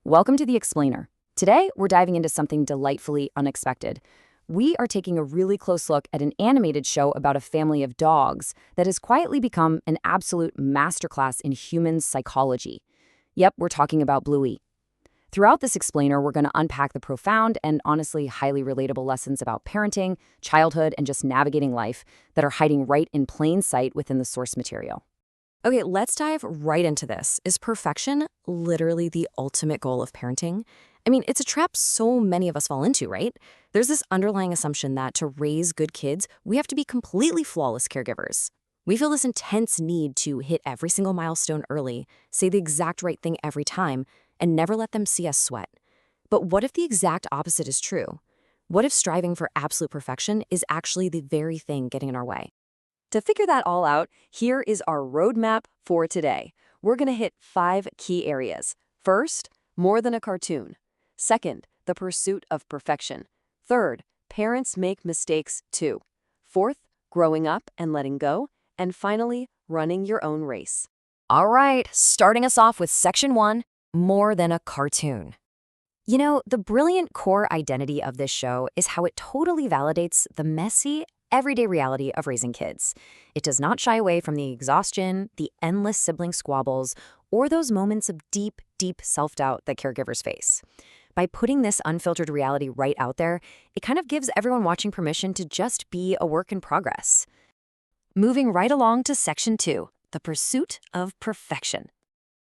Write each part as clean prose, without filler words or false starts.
Welcome to The Explainer. Today, we're diving into something delightfully unexpected. We are taking a really close look at an animated show about a family of dogs that has quietly become an absolute masterclass in human psychology. Yep, we're talking about Bluey. Throughout this explainer, we're going to unpack the profound and honestly highly relatable lessons about parenting, childhood, and just navigating life that are hiding right in plain sight within the source material. Okay, let's dive right into this. Is perfection literally the ultimate goal of parenting? I mean, it's a trap so many of us fall into, right? There's this underlying assumption that to raise good kids, we have to be completely flawless caregivers. We feel this intense need to hit every single milestone early, say the exact right thing every time, and never let them see us sweat. But what if the exact opposite is true? What if striving for absolute perfection is actually the very thing getting in our way? To figure that all out, here is our roadmap for today. We're going to hit 5 key areas. First, more than a cartoon. Second, the pursuit of perfection. Third, parents make mistakes too. Fourth, growing up and letting go. And finally, running your own race. All right, starting us off with section 1, more than a cartoon. You know, the brilliant core identity of this show is how it totally validates the messy, everyday reality of raising kids. It does not shy away from the exhaustion, the endless sibling squabbles, or those moments of deep, deep self-doubt that caregivers face. By putting this unfiltered reality right out there, it kind of gives everyone watching permission to just be a work in progress. Moving right along to section 2, the pursuit of perfection.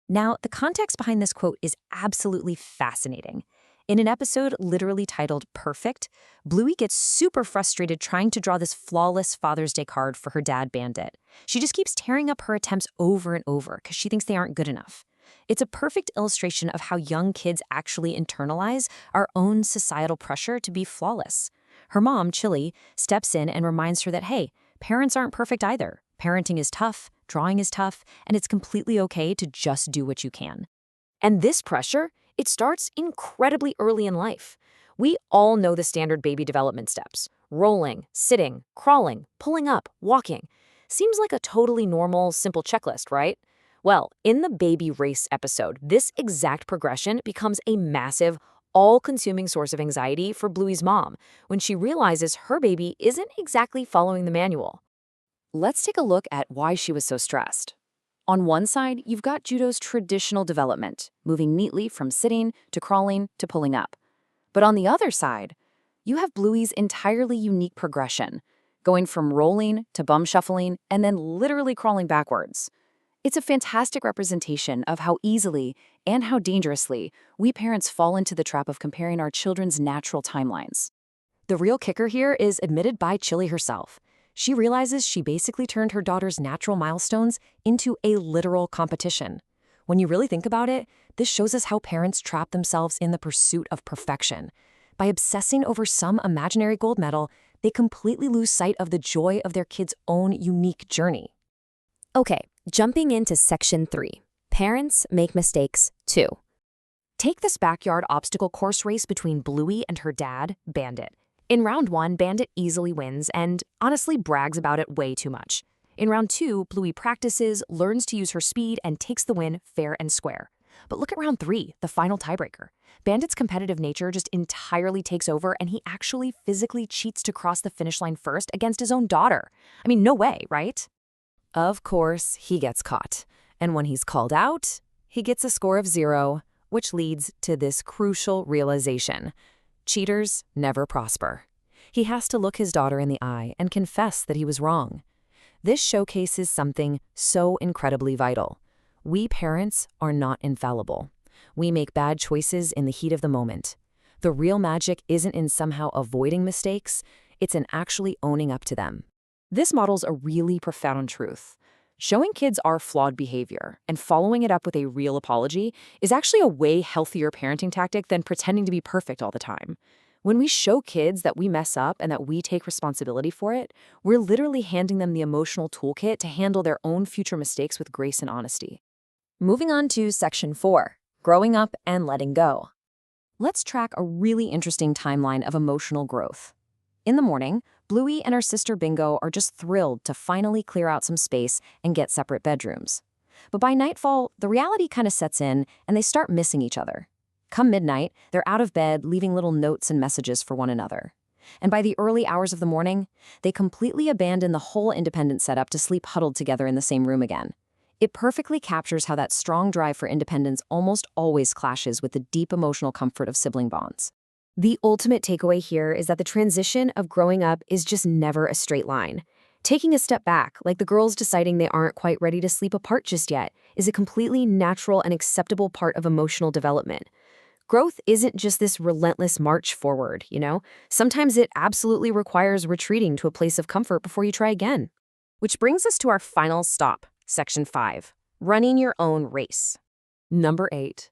Now, the context behind this quote is absolutely fascinating. In an episode literally titled Perfect, Bluey gets super frustrated trying to draw this flawless Father's Day card for her dad, Bandit. She just keeps tearing up her attempts over and over because she thinks they aren't good enough. It's a perfect illustration of how young kids actually internalize our own societal pressure to be flawless. Her mom, Chili, steps in and reminds her that, hey, parents aren't perfect either. Parenting is tough, drawing is tough, and it's completely okay to just do what you can. And this pressure, it starts incredibly early in life. We all know the standard baby development steps: rolling, sitting, crawling, pulling up, walking. Seems like a totally normal, simple checklist, right? Well, in the baby race episode, this exact progression becomes a massive, all-consuming source of anxiety for Bluey's mom when she realizes her baby isn't exactly following the manual. Let's take a look at why she was so stressed. On one side, you've got Judo's traditional development, moving neatly from sitting to crawling to pulling up. But on the other side, you have Bluey's entirely unique progression, going from rolling to bum shuffling and then literally crawling backwards. It's a fantastic representation of how easily and how dangerously we parents fall into the trap of comparing our children's natural timelines. The real kicker here is admitted by Chili herself. She realizes she basically turned her daughter's natural milestones into a literal competition. When you really think about it, this shows us how parents trap themselves in the pursuit of perfection. By obsessing over some imaginary gold medal, they completely lose sight of the joy of their kids' own unique journey. Okay, jumping into section 3. Parents make mistakes too. Take this backyard obstacle course race between Bluey and her dad, Bandit. In round 1, Bandit easily wins and honestly brags about it way too much. In round 2, Bluey practices, learns to use her speed, and takes the win fair and square. But look at round 3, the final tiebreaker. Bandit's competitive nature just entirely takes over, and he actually physically cheats to cross the finish line first against his own daughter. I mean, no way, right? Of course, he gets caught. And when he's called out, he gets a score of 0, which leads to this crucial realization. Cheaters never prosper. He has to look his daughter in the eye and confess that he was wrong. This showcases something so incredibly vital. We parents are not infallible. We make bad choices in the heat of the moment. The real magic isn't in somehow avoiding mistakes, it's in actually owning up to them. This models a really profound truth. Showing kids our flawed behavior and following it up with a real apology is actually a way healthier parenting tactic than pretending to be perfect all the time. When we show kids that we mess up and that we take responsibility for it, we're literally handing them the emotional toolkit to handle their own future mistakes with grace and honesty. Moving on to section 4, growing up and letting go. Let's track a really interesting timeline of emotional growth. In the morning, Bluey and her sister Bingo are just thrilled to finally clear out some space and get separate bedrooms. But by nightfall, the reality kind of sets in and they start missing each other. Come midnight, they're out of bed, leaving little notes and messages for one another. And by the early hours of the morning, they completely abandon the whole independent setup to sleep huddled together in the same room again. It perfectly captures how that strong drive for independence almost always clashes with the deep emotional comfort of sibling bonds. The ultimate takeaway here is that the transition of growing up is just never a straight line. Taking a step back, like the girls deciding they aren't quite ready to sleep apart just yet, is a completely natural and acceptable part of emotional development. Growth isn't just this relentless march forward, you know? Sometimes it absolutely requires retreating to a place of comfort before you try again. Which brings us to our final stop, Section 5, running your own race. Number 8.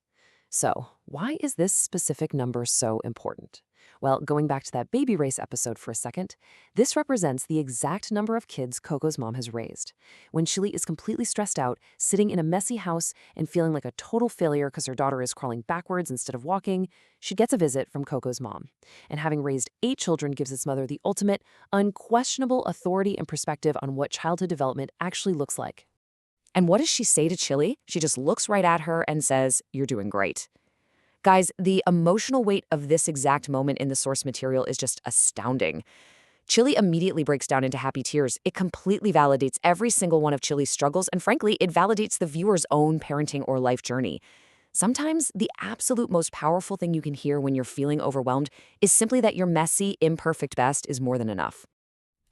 So, why is this specific number so important? Well, going back to that baby race episode for a second, this represents the exact number of kids Coco's mom has raised. When Chili is completely stressed out, sitting in a messy house and feeling like a total failure because her daughter is crawling backwards instead of walking, she gets a visit from Coco's mom. And having raised 8 children gives its mother the ultimate, unquestionable authority and perspective on what childhood development actually looks like. And what does she say to Chili? She just looks right at her and says, "You're doing great." Guys, the emotional weight of this exact moment in the source material is just astounding. Chili immediately breaks down into happy tears. It completely validates every single one of Chili's struggles, and frankly, it validates the viewer's own parenting or life journey. Sometimes the absolute most powerful thing you can hear when you're feeling overwhelmed is simply that your messy, imperfect best is more than enough.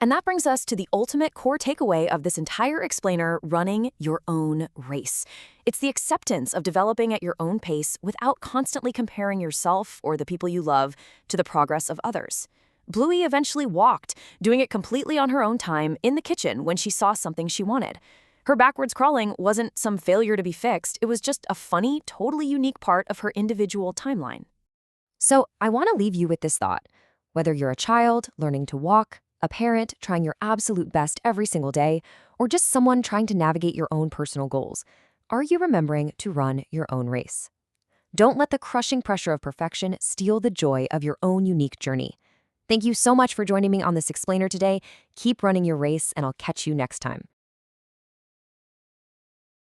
And that brings us to the ultimate core takeaway of this entire explainer, running your own race. It's the acceptance of developing at your own pace without constantly comparing yourself or the people you love to the progress of others. Bluey eventually walked, doing it completely on her own time in the kitchen when she saw something she wanted. Her backwards crawling wasn't some failure to be fixed, it was just a funny, totally unique part of her individual timeline. So I want to leave you with this thought. Whether you're a child learning to walk, a parent trying your absolute best every single day, or just someone trying to navigate your own personal goals, are you remembering to run your own race? Don't let the crushing pressure of perfection steal the joy of your own unique journey. Thank you so much for joining me on this explainer today. Keep running your race, and I'll catch you next time.